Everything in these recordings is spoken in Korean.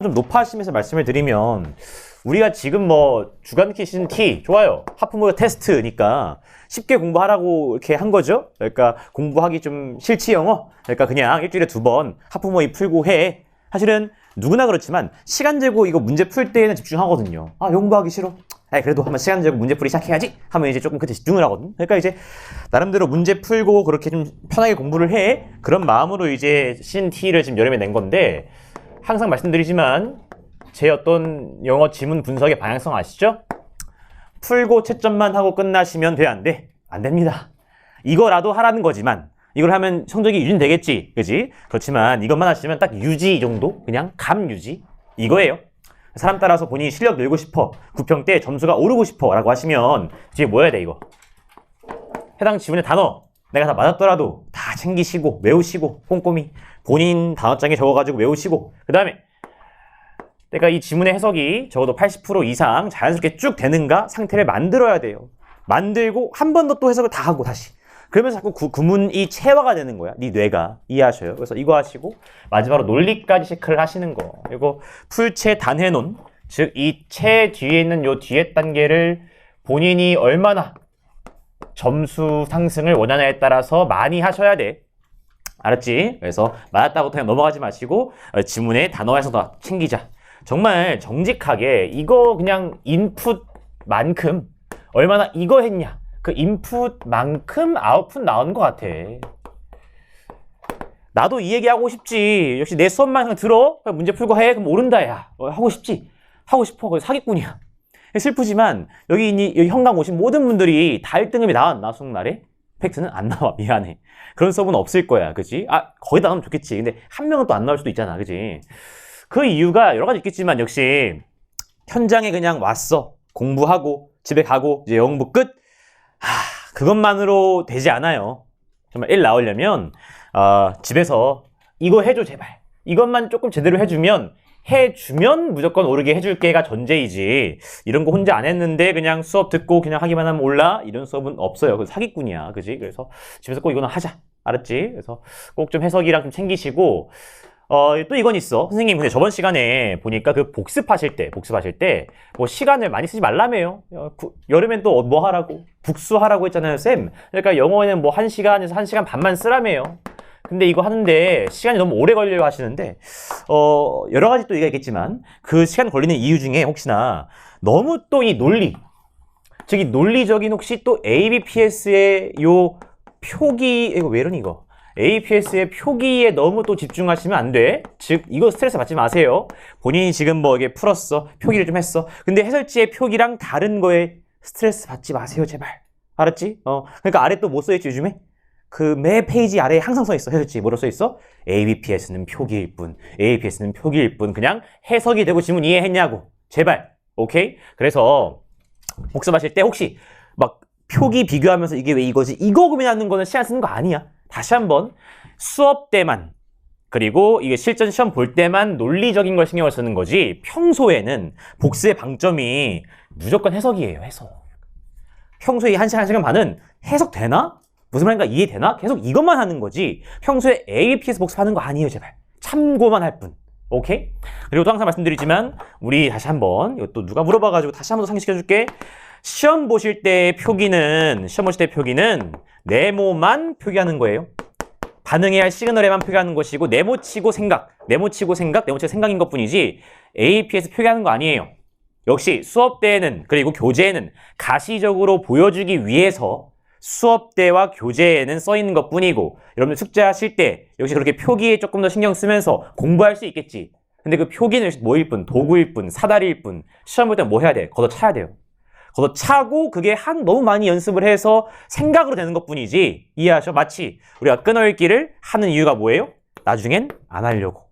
좀 높아하시면서 말씀을 드리면 우리가 지금 뭐 주간기 시즌 T 좋아요. 하프모의 테스트니까 쉽게 공부하라고 이렇게 한 거죠. 그러니까 공부하기 좀 싫지 영어. 그러니까 그냥 일주일에 2번 하프모의 풀고 해. 사실은 누구나 그렇지만 시간 재고 이거 문제 풀 때에는 집중하거든요. 아, 공부하기 싫어. 그래도 한번 시간 재고 문제 풀이 시작해야지 하면 이제 조금 그때 집중을 하거든. 그러니까 이제 나름대로 문제 풀고 그렇게 좀 편하게 공부를 해. 그런 마음으로 이제 시즌 T를 지금 여름에 낸 건데, 항상 말씀드리지만 제 어떤 영어 지문 분석의 방향성 아시죠? 풀고 채점만 하고 끝나시면 돼, 안 돼? 안 됩니다. 이거라도 하라는 거지만 이걸 하면 성적이 유지되겠지, 그지? 그렇지만 이것만 하시면 딱 유지 정도? 그냥 감 유지? 이거예요. 사람 따라서 본인이 실력 늘고 싶어, 구평 때 점수가 오르고 싶어 라고 하시면 뒤에 뭐 해야 돼, 이거? 해당 지문의 단어 내가 다 맞았더라도 다 챙기시고 외우시고 꼼꼼히 본인 단어장에 적어가지고 외우시고, 그 다음에 내가 이 지문의 해석이 적어도 80% 이상 자연스럽게 쭉 되는가 상태를 만들어야 돼요. 만들고 한 번 더 또 해석을 다 하고 다시. 그러면서 자꾸 구문이 체화가 되는 거야. 네 뇌가. 이해하셔요? 그래서 이거 하시고 마지막으로 논리까지 체크를 하시는 거. 그리고 풀체 단해논, 즉 이 체 뒤에 있는 요 뒤에 단계를 본인이 얼마나 점수 상승을 원하냐에 따라서 많이 하셔야 돼. 알았지? 그래서 맞았다고 그냥 넘어가지 마시고 지문의 단어에서 다 챙기자. 정말 정직하게 이거 그냥 인풋만큼 얼마나 이거 했냐, 그 인풋만큼 아웃풋 나오는 것 같아. 나도 이 얘기하고 싶지. 역시 내 수업만 그냥 들어, 문제 풀고 해, 그럼 오른다 야. 하고 싶지? 하고 싶어. 그거 사기꾼이야. 슬프지만 여기 현강 오신 모든 분들이 다 1등급이 나왔나 수능날에? 팩트는 안 나와. 미안해. 그런 수업은 없을 거야. 그치? 거의 다 나오면 좋겠지. 근데 한 명은 또 안 나올 수도 있잖아. 그치? 그 이유가 여러 가지 있겠지만 역시 현장에 그냥 왔어. 공부하고 집에 가고 이제 영부 끝. 그것만으로 되지 않아요. 정말 1 나오려면 집에서 이거 해줘 제발. 이것만 조금 제대로 해주면 무조건 오르게 해줄게가 전제이지, 이런 거 혼자 안 했는데 그냥 수업 듣고 그냥 하기만 하면 올라, 이런 수업은 없어요. 그 사기꾼이야. 그지? 그래서 집에서 꼭 이거는 하자. 알았지? 그래서 꼭 좀 해석이랑 좀 챙기시고, 또 이건 있어. 선생님, 근데 저번 시간에 보니까 그 복습하실 때 뭐 시간을 많이 쓰지 말라며요. 여름엔 또 뭐 하라고? 복수하라고 했잖아요, 쌤. 그러니까 영어에는 뭐 1시간에서 1시간 반만 쓰라며요. 근데 이거 하는데 시간이 너무 오래 걸려요 하시는데, 여러 가지 또 얘기가 있겠지만 그 시간 걸리는 이유 중에 혹시나 너무 또 이 논리, 즉 이 논리적인 혹시 또 ABPS의 요 표기, 이거 왜 이러니 이거? APS의 표기에 너무 또 집중하시면 안 돼. 즉 이거 스트레스 받지 마세요. 본인이 지금 뭐 이게 풀었어, 표기를 좀 했어. 근데 해설지의 표기랑 다른 거에 스트레스 받지 마세요, 제발. 알았지? 그러니까 아래 또 뭐 써있지 요즘에? 그 매 페이지 아래에 항상 써있어. 해설지 뭐로 써있어? ABPS는 표기일 뿐, ABPS는 표기일 뿐. 그냥 해석이 되고 지문 이해했냐고. 제발. 오케이? 그래서 복습하실 때 혹시 막 표기 비교하면서 이게 왜 이거지? 이거 고민하는 거는 시간 쓰는 거 아니야. 다시 한번 수업 때만, 그리고 이게 실전 시험 볼 때만 논리적인 걸 신경을 쓰는 거지, 평소에는 복습의 방점이 무조건 해석이에요. 해석. 평소에 1시간, 1시간 반은 해석되나? 무슨 말인가 이해되나? 계속 이것만 하는 거지 평소에 APS 복습하는 거 아니에요. 제발. 참고만 할 뿐. 오케이? 그리고 또 항상 말씀드리지만 우리 다시 한번, 이것도 누가 물어봐가지고 다시 한번 더 상기시켜줄게. 시험 보실 때 표기는 네모만 표기하는 거예요. 반응해야 할 시그널에만 표기하는 것이고, 네모치고 생각인 것뿐이지 APS 표기하는 거 아니에요. 역시 수업 때에는, 그리고 교재에는 가시적으로 보여주기 위해서 수업 때와 교재에는 써 있는 것 뿐이고, 여러분들 숙제하실 때 역시 그렇게 표기에 조금 더 신경 쓰면서 공부할 수 있겠지. 근데 그 표기는 역시 뭐일 뿐, 도구일 뿐, 사다리일 뿐. 시험 볼 때 뭐 해야 돼? 걷어차야 돼요. 걷어차고 그게 너무 많이 연습을 해서 생각으로 되는 것 뿐이지. 이해하셔? 마치 우리가 끊어읽기를 하는 이유가 뭐예요? 나중엔 안 하려고.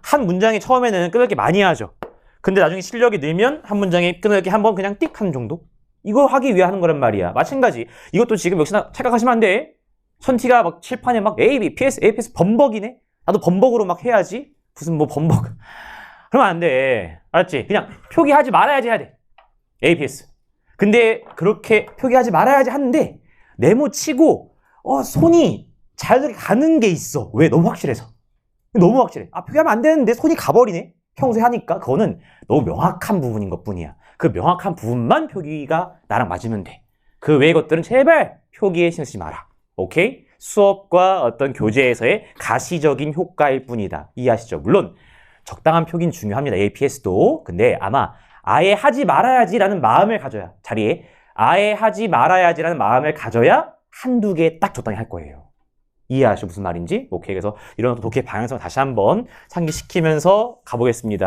한 문장이 처음에는 끊어읽기 많이 하죠. 근데 나중에 실력이 늘면 한 문장에 끊어읽기 한 번 그냥 띡 하는 정도? 이거 하기 위해 하는 거란 말이야. 마찬가지. 이것도 지금 역시나 착각하시면 안 돼. 선티가 막 칠판에 막 ABPS 범벅이네? 나도 범벅으로 막 해야지. 무슨 뭐 범벅. 그러면 안 돼. 알았지? 그냥 표기하지 말아야지 해야 돼. APS. 근데 그렇게 표기하지 말아야지 하는데 네모치고 손이 자연스럽게 가는 게 있어. 왜? 너무 확실해서. 너무 확실해. 표기하면 안 되는데 손이 가버리네? 평소에 하니까 그거는 너무 명확한 부분인 것뿐이야. 그 명확한 부분만 표기가 나랑 맞으면 돼. 그 외의 것들은 제발 표기에 신경 쓰지 마라. 오케이? 수업과 어떤 교재에서의 가시적인 효과일 뿐이다. 이해하시죠? 물론 적당한 표기는 중요합니다. APS도. 근데 아마 아예 하지 말아야지라는 마음을 가져야, 자리에 아예 하지 말아야지라는 마음을 가져야 한두 개 딱 적당히 할 거예요. 이해하시죠? 무슨 말인지? 오케이. 그래서 이런 독해 방향성을 다시 한번 상기시키면서 가보겠습니다.